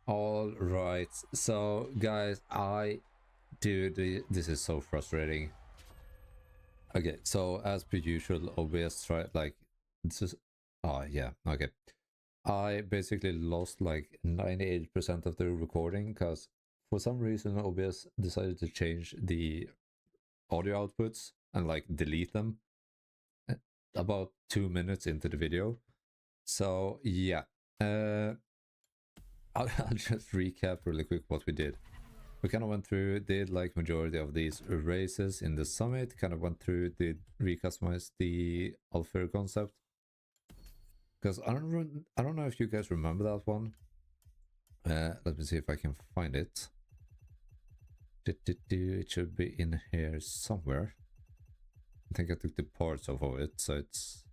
All right, so guys, dude, this is so frustrating. Okay, so as per usual, OBS try like this is. Oh yeah, okay. I basically lost like 98% of the recording because for some reason OBS decided to change the audio outputs and like delete them about 2 minutes into the video. So yeah, I'll just recap really quick what we did. We kind of went through, did like majority of these races in the summit, kind of went through, did recustomize the Alfir concept. Because I don't know if you guys remember that one. Let me see if I can find it. It should be in here somewhere. I think I took the parts off of it, so it's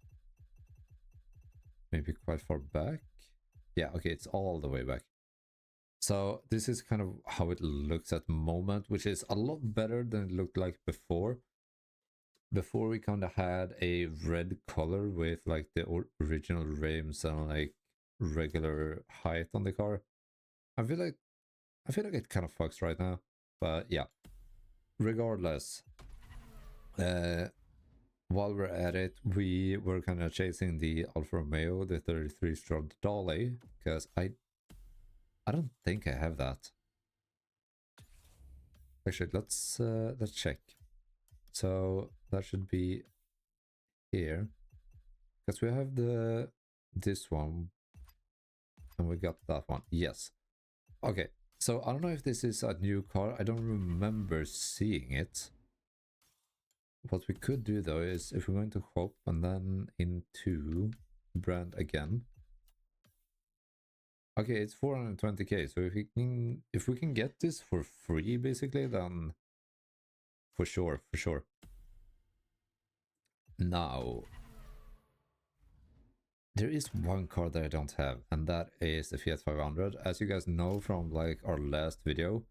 maybe quite far back. Yeah, okay, it's all the way back. So this is kind of how it looks at the moment, which is a lot better than it looked like before. Before we kind of had a red color with like the original rims and like regular height on the car. I feel like it kind of fucks right now, but yeah. Regardless, uh, while we're at it, we were kind of chasing the Alfa Romeo, the 33 Stradale, because I don't think I have that. Actually, let's check. So that should be here, because we have this one, and we got that one. Yes. Okay. So I don't know if this is a new car. I don't remember seeing it. What we could do though is if we're going to hop and then into brand again. Okay, it's 420k. So if we can get this for free basically, then for sure. Now there is one car that I don't have, and that is the Fiat 500. As you guys know from like our last video,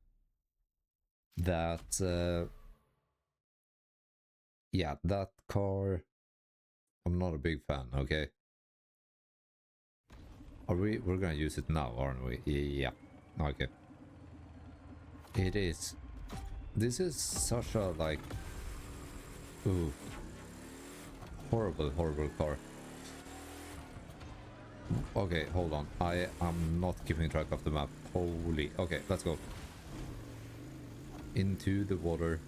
that yeah, that car I'm not a big fan, okay? We're gonna use it now, aren't we? Yeah. Okay. It is. This is such a like ooh, horrible car. Okay, hold on. I am not keeping track of the map. Holy. Okay, let's go. Into the water.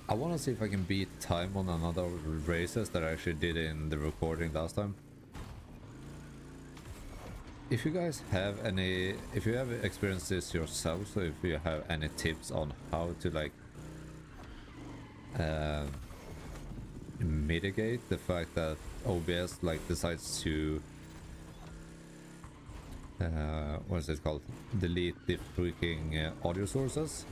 I want to see if I can beat time on another races that I actually did in the recording last time. If you guys have any, if you have experienced this yourself, so if you have any tips on how to like mitigate the fact that OBS like decides to what is it called, delete the freaking audio sources,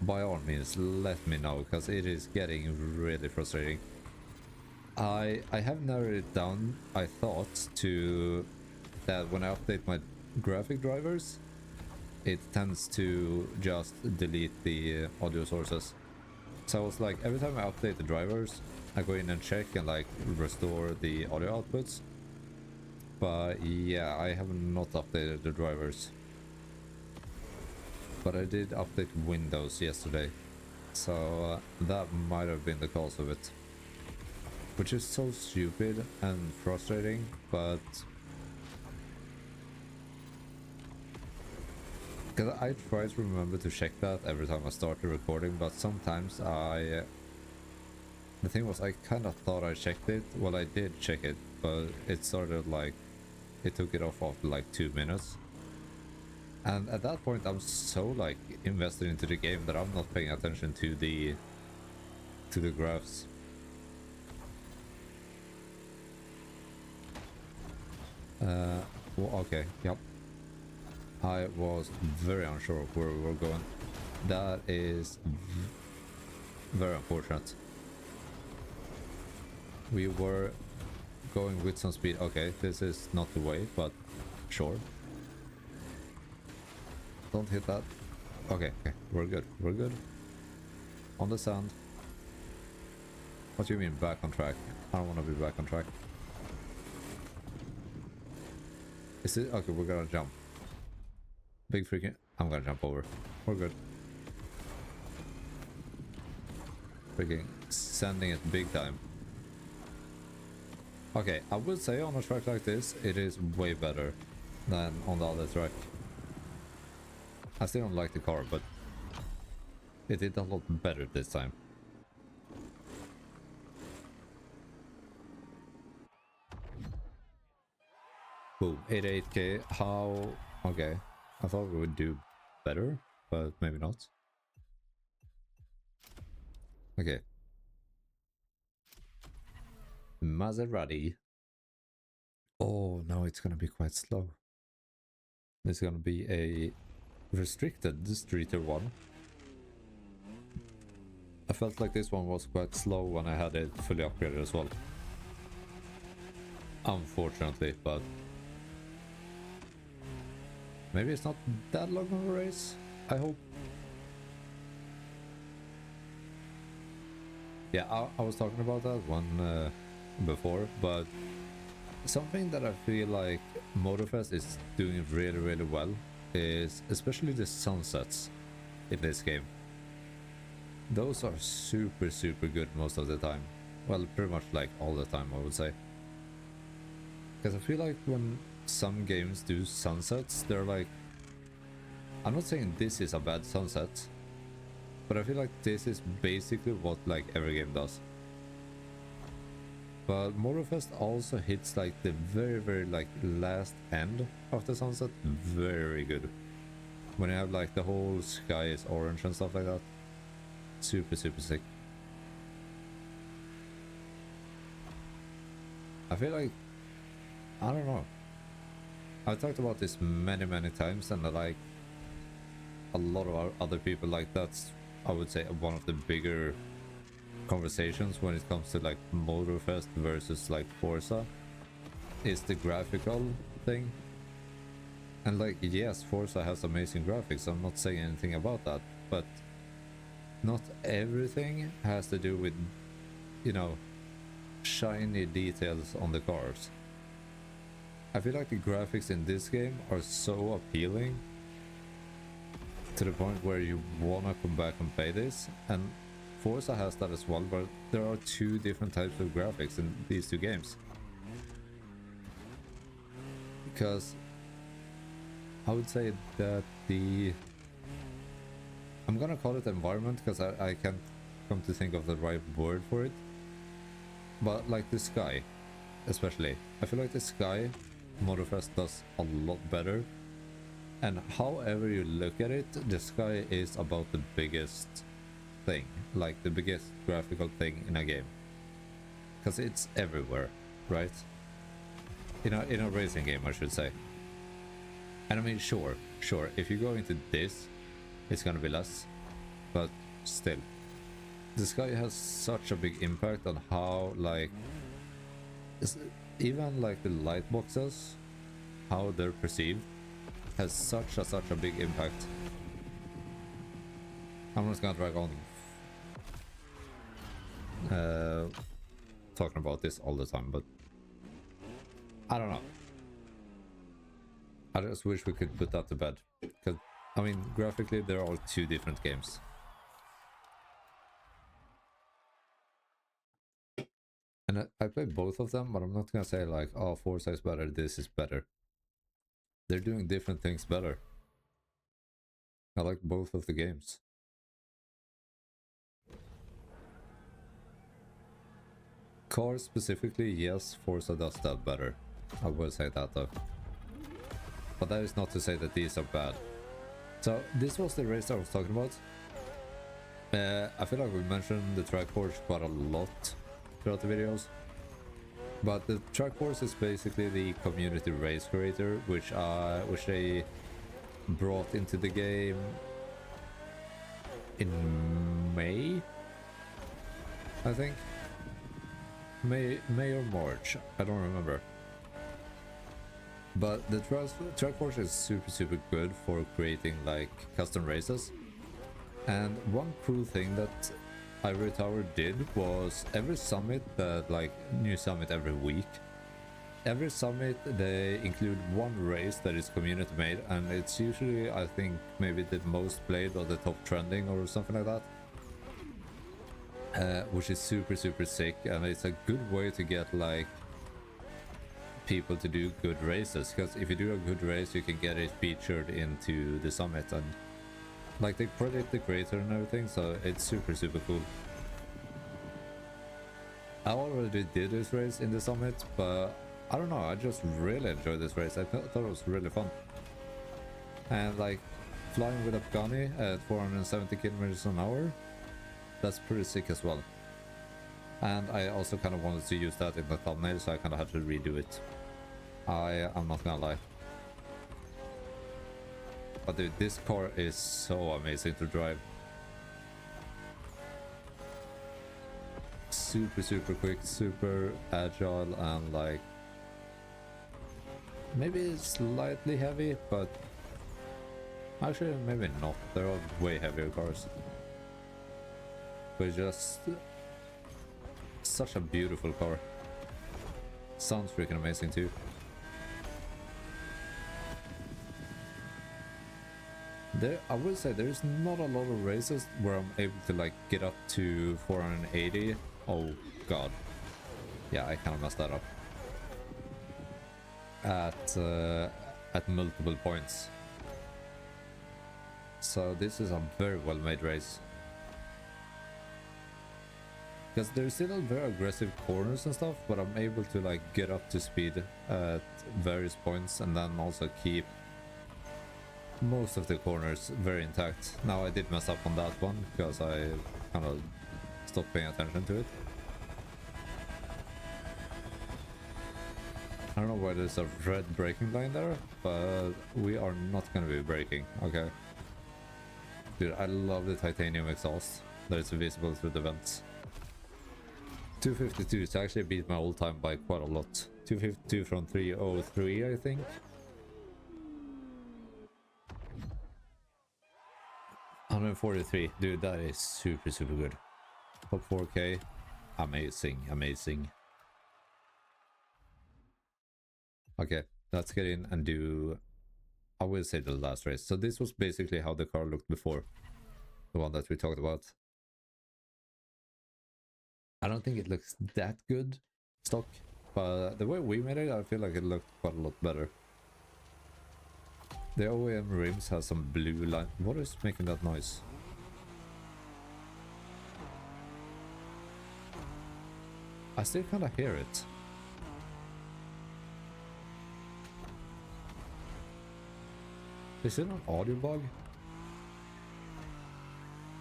by all means let me know, because it is getting really frustrating. I have narrowed it down, I thought, to that when I update my graphic drivers it tends to just delete the audio sources. So it's like every time I update the drivers I go in and check and like restore the audio outputs. But yeah, I have not updated the drivers. But I did update Windows yesterday. So that might have been the cause of it. Which is so stupid and frustrating, but... because I try to remember to check that every time I start the recording, but sometimes I... the thing was, I kind of thought I checked it. Well, I did check it, but it started like... it took it off after like 2 minutes. And at that point I'm so like invested into the game that I'm not paying attention to the graphs. Well, okay, yep. I was very unsure of where we were going. That is very unfortunate. We were going with some speed. Okay, this is not the way, but sure. Don't hit that. Okay, we're good. On the sand. What do you mean back on track? I don't want to be back on track. Is it okay? We're gonna jump. Big freaking. I'm gonna jump over. We're good. Freaking sending it big time. Okay, I would say on a track like this, it is way better than on the other track. I still don't like the car, but it did a lot better this time. Boom, 88k. How? Okay, I thought we would do better, but maybe not. Okay. Maserati. Oh, no, it's gonna be quite slow. It's gonna be a restricted streeter one. I felt like this one was quite slow when I had it fully upgraded as well. Unfortunately, but maybe it's not that long of a race, I hope. Yeah, I was talking about that one before, but something that I feel like Motorfest is doing really, really well is especially the sunsets in this game. Those are super, super good most of the time. Well, pretty much like all the time, I would say. Because I feel like when some games do sunsets, they're like... I'm not saying this is a bad sunset, but I feel like this is basically what like every game does. But Motorfest also hits like the very, very like last end of the sunset very good. When you have like the whole sky is orange and stuff like that. Super, super sick. I feel like... I don't know. I've talked about this many, many times, and like a lot of our other people, like that's, I would say, one of the bigger conversations when it comes to like Motorfest versus like Forza is the graphical thing. And like, yes, Forza has amazing graphics, I'm not saying anything about that, but not everything has to do with, you know, shiny details on the cars. I feel like the graphics in this game are so appealing to the point where you wanna come back and play this, and Forza has that as well, but there are two different types of graphics in these two games. Because I would say that the... I'm gonna call it environment because I can't come to think of the right word for it. But like the sky, especially. I feel like the sky, Motorfest does a lot better. And however you look at it, the sky is about the biggest thing. Like the biggest graphical thing in a game. Because it's everywhere, right? In a racing game, I should say. And I mean, sure, if you go into this, it's gonna be less, but still. The sky has such a big impact on how, like, even like the light boxes, how they're perceived, has such a big impact. I'm just gonna drag on talking about this all the time, but I don't know. I just wish we could put that to bed, because I mean, graphically they're all two different games. And I played both of them, but I'm not gonna say like, oh, Forza is better, this is better. They're doing different things better. I like both of the games. Cars specifically, yes, Forza does that better. I will say that though. But that is not to say that these are bad. So this was the race I was talking about. I feel like we mentioned the track course quite a lot throughout the videos. But the track course is basically the community race creator, which they brought into the game in May, I think. May or March, I don't remember. But the track course is super good for creating like custom races. And one cool thing that Ivory Tower did was every summit, that like new summit every week, every summit they include one race that is community made, and it's usually, I think, maybe the most played or the top trending or something like that. Which is super sick, and it's a good way to get like people to do good races, because if you do a good race you can get it featured into the summit, and like they credit the creator and everything, so it's super cool. I already did this race in the summit, but I don't know, I just really enjoyed this race. I thought it was really fun, and like flying with a Pagani at 470 kilometers an hour, that's pretty sick as well. And I also kind of wanted to use that in the thumbnail, so I kind of had to redo it. I'm not gonna lie. But dude, this car is so amazing to drive. Super quick, super agile, and like maybe slightly heavy, but actually maybe not. There are way heavier cars. But just such a beautiful car. Sounds freaking amazing too. I would say there's not a lot of races where I'm able to like get up to 480. Oh god. Yeah, I kind of messed that up. At multiple points. So this is a very well made race. Because there's still very aggressive corners and stuff, but I'm able to like get up to speed at various points and then also keep most of the corners very intact. Now I did mess up on that one because I kind of stopped paying attention to it. I don't know why there's a red braking line there, but we are not going to be braking, okay? Dude, I love the titanium exhaust that is visible through the vents. 252 to actually beat my old time by quite a lot. 252 from 303, I think. $143, dude, that is super good. Top 4K, amazing. Okay, let's get in and do, I will say, the last race. So this was basically how the car looked before, the one that we talked about. I don't think it looks that good stock, but the way we made it, I feel like it looked quite a lot better. The OEM rims has some blue line. What is making that noise? I still kind of hear it. Is it an audio bug?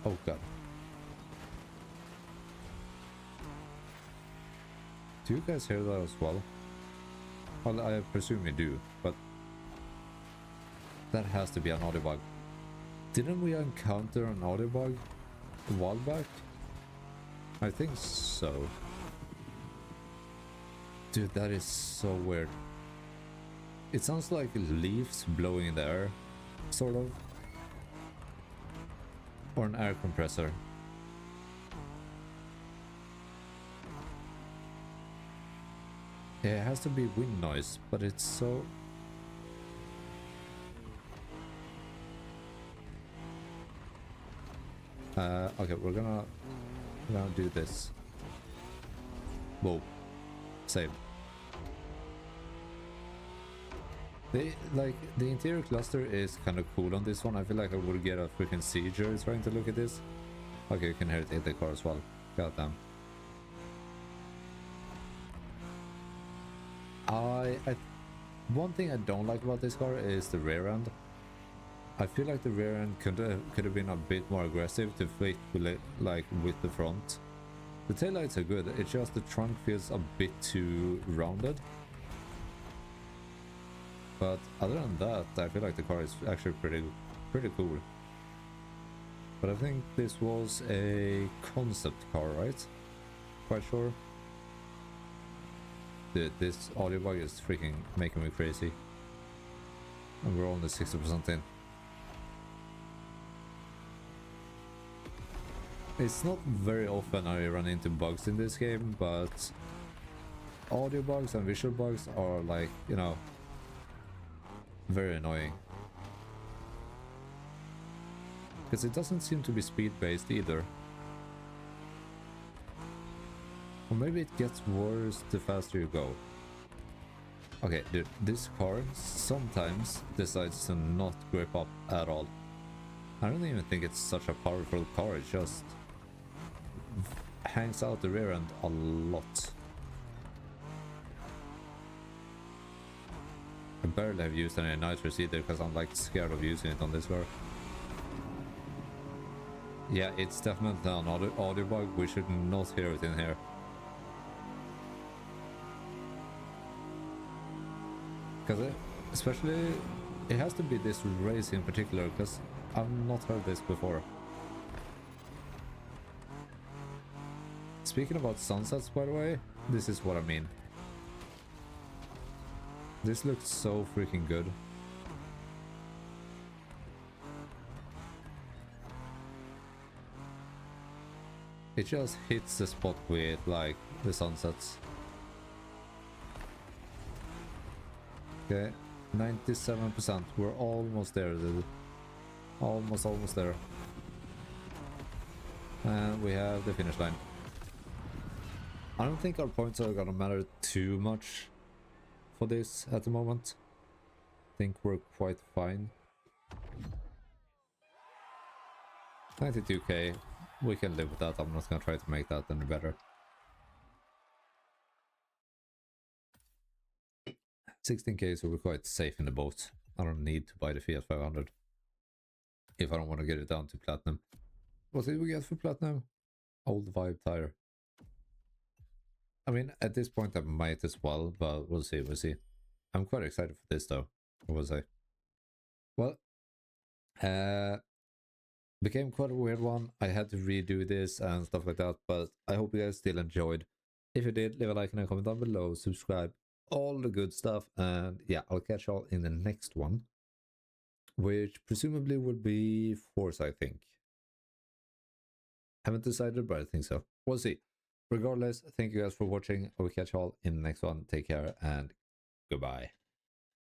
Oh god. Do you guys hear that as well? Well, I presume you do, but that has to be an audio bug. Didn't we encounter an audio bug a while back? I think so. Dude, that is so weird. It sounds like leaves blowing in the air, sort of. Or an air compressor. Yeah, it has to be wind noise, but it's so... okay, we're gonna do this. Whoa. Save. The interior cluster is kind of cool on this one. I feel like I would get a freaking sieger trying to look at this. Okay, you can hear it hit the car as well. Goddamn. One thing I don't like about this car is the rear end. I feel like the rear end could have been a bit more aggressive to fit with the front. The taillights are good, it's just the trunk feels a bit too rounded. But other than that, I feel like the car is actually pretty cool. But I think this was a concept car, right? Quite sure. Dude, this audio bug is freaking making me crazy. And we're only 60% in. It's not very often I run into bugs in this game, but audio bugs and visual bugs are like, you know, very annoying. Because it doesn't seem to be speed-based either. Or maybe it gets worse the faster you go. Okay, dude, this car sometimes decides to not grip up at all. I don't even think it's such a powerful car, it just hangs out the rear end a lot. I barely have used any nitrous either because I'm like scared of using it on this car. Yeah, it's definitely an audio bug. We should not hear it in here. Because especially, it has to be this race in particular, because I've not heard this before. Speaking about sunsets, by the way, this is what I mean. This looks so freaking good. It just hits the spot with, like, the sunsets. Okay, 97%. We're almost there, dude. Almost there. And we have the finish line. I don't think our points are gonna matter too much for this at the moment. I think we're quite fine. 92k. We can live with that. I'm not gonna try to make that any better. 16k, so we're quite safe in the boat. I don't need to buy the Fiat 500 if I don't want to get it down to platinum. What did we get for platinum? Old Vibe tire. I mean, at this point I might as well, but we'll see, we'll see. I'm quite excited for this though, I will say. Well, became quite a weird one. I had to redo this and stuff like that, but I hope you guys still enjoyed. If you did, leave a like and a comment down below, subscribe, all the good stuff, and yeah, I'll catch y'all in the next one, which presumably will be Force, I think. Haven't decided, but I think so. We'll see. Regardless, thank you guys for watching. I will catch y'all in the next one. Take care and goodbye.